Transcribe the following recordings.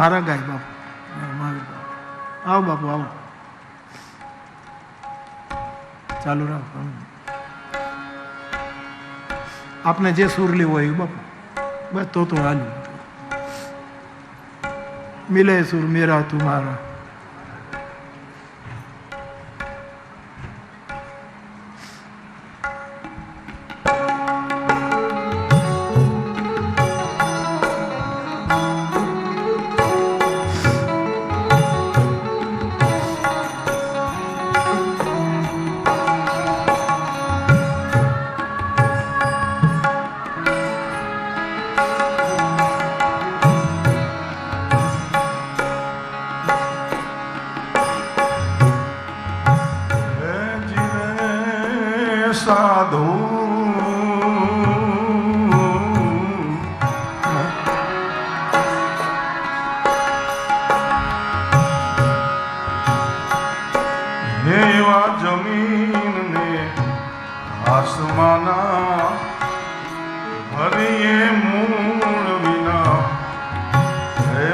મારા ગાય બાપુ, આવો બાપુ આવો, ચાલુ રાખો. આપને જે સુરલી હોય બાપુ બસ તો હાલું. મિલે સુર મેરા તુમારા. સાધુ એવા જમીન ને આસમાના હરિયે મૂળ વિના હે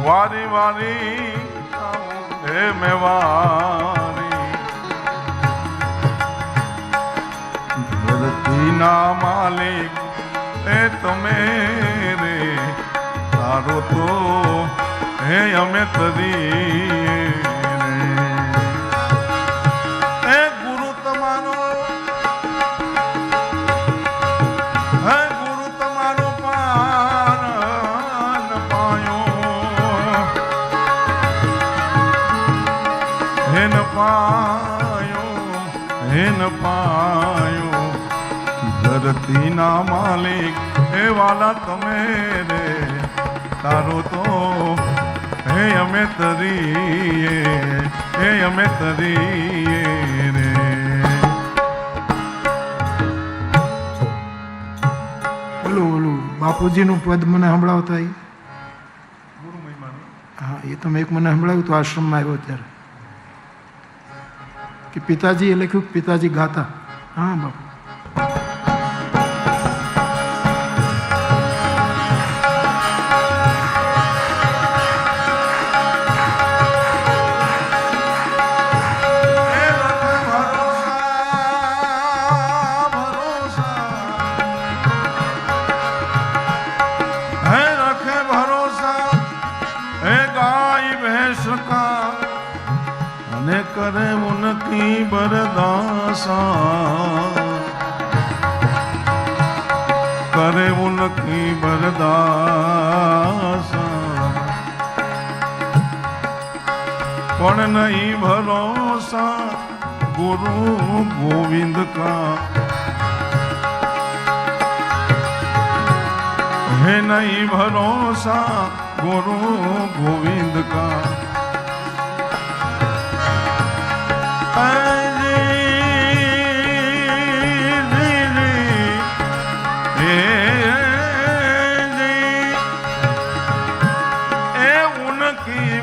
વારી વારી હે મેવારી ધરતીના માલિક એ તમે રે તારો તો હે અમે તરી હે ગુરુ તમારો હેન પાયો ધરતીના માલિક હે વાલા તમે રે તારો તો હે અમે તરીએ હે અમે તરીએ રે. ઓલું બાપુજીનું પદ મને સંભળાવતા હા એ તમે એક મને સંભળાવ્યું તો આશ્રમમાં આવ્યો ત્યારે કે પિતાજીએ લખ્યું પિતાજી ગાતા. હા બાપુ करे उनकी बरदासा करे उनकी बरदासा पण नहीं भरोसा गुरु गोविंद का है नहीं भरोसा गुरु गोविंद का.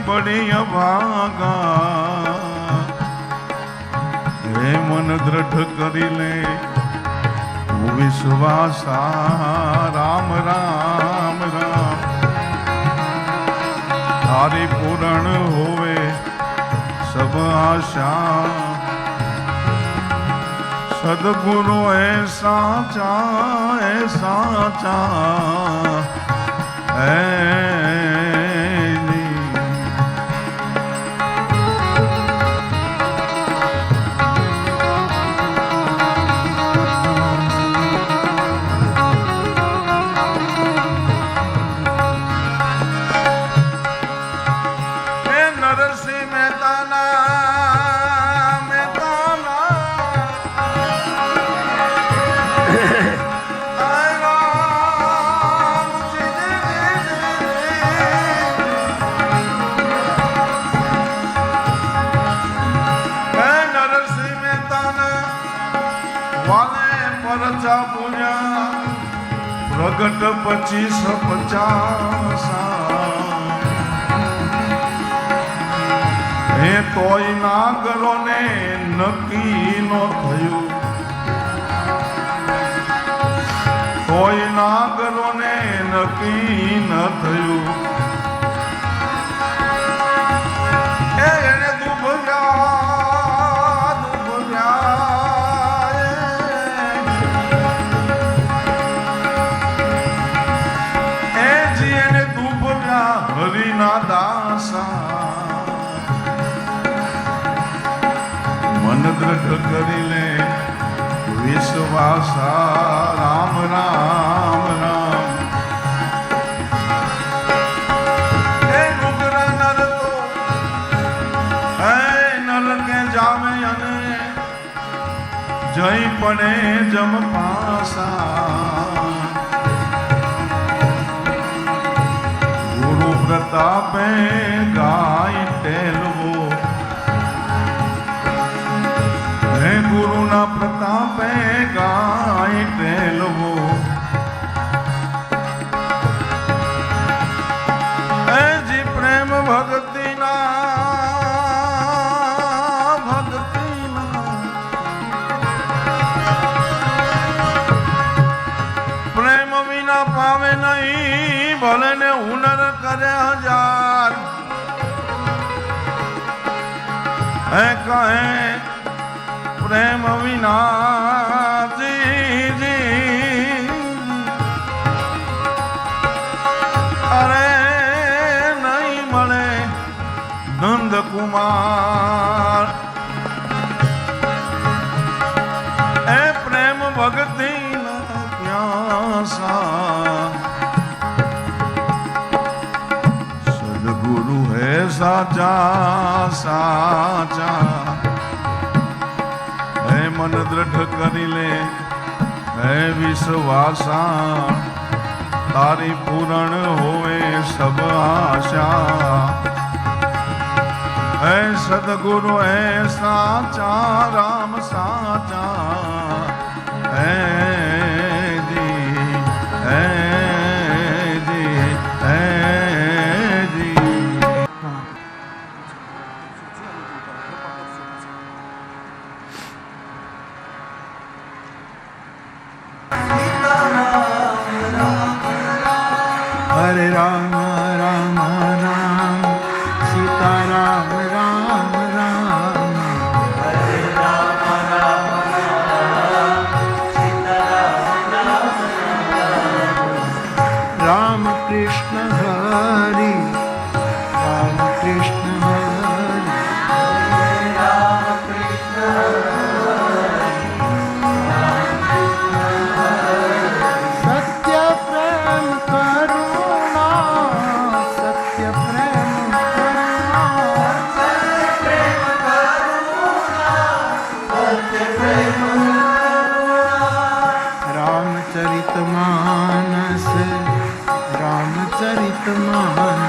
बड़ी अभागा हे मन दृढ़ करी ले विश्वासा राम राम राम तारी पूर्ण होवे सब आशा सदगुरु ऐसा વાલે પરચા પૂજા પ્રગટ 2550 હે તોય નાગરો ને નક્કી નો થયું, તોય નાગરો ને નક્કી ન થયું. એને દુભવ્યા એ જી એને દુભવ્યા હરિના દાસા. મન દ્રઢ કરી લે વિશ્વાસા રામ રામ રામ. એ નુગરા નર તો એ નર કે જામે અને જઈ પડે જમ પાસા. ગુરુ પ્રતાપે ગાય ટેલવો, હે ગુરુના પ્રતાપે ગાય ટેલવો. હે જી પ્રેમ ભક્તિના પ્રેમ વિના પાવે નહીં, ભલે ને હુનર કરે 1000. હે કહે પ્રેમ વિના જી અરે નહીં મળે નંદ કુમાર. એ પ્રેમ ભક્તિ પ્યાસા. સદગુરુ હે સાચા સાચા. મન દ્રઢ કરી લે હે વિશ્વાસા. તારી પૂરણ હોવે સબ આશા. હે સદગુરુ હે સાચા રામ સાચા. હે જી હે જી હે જી. હરે રામ રામ રામ સીતા રામ રામ રામ. હરે રામ રામ રામ સીતા રામ રામ. રામ કૃષ્ણ હરિ રામ કૃષ્ણ હરિ. રામ કૃષ્ણ સત્ય પ્રેમ કરુણા, સત્ય પ્રેમ કરુણા. રામચરિત માનસ રામચરિત માનસ.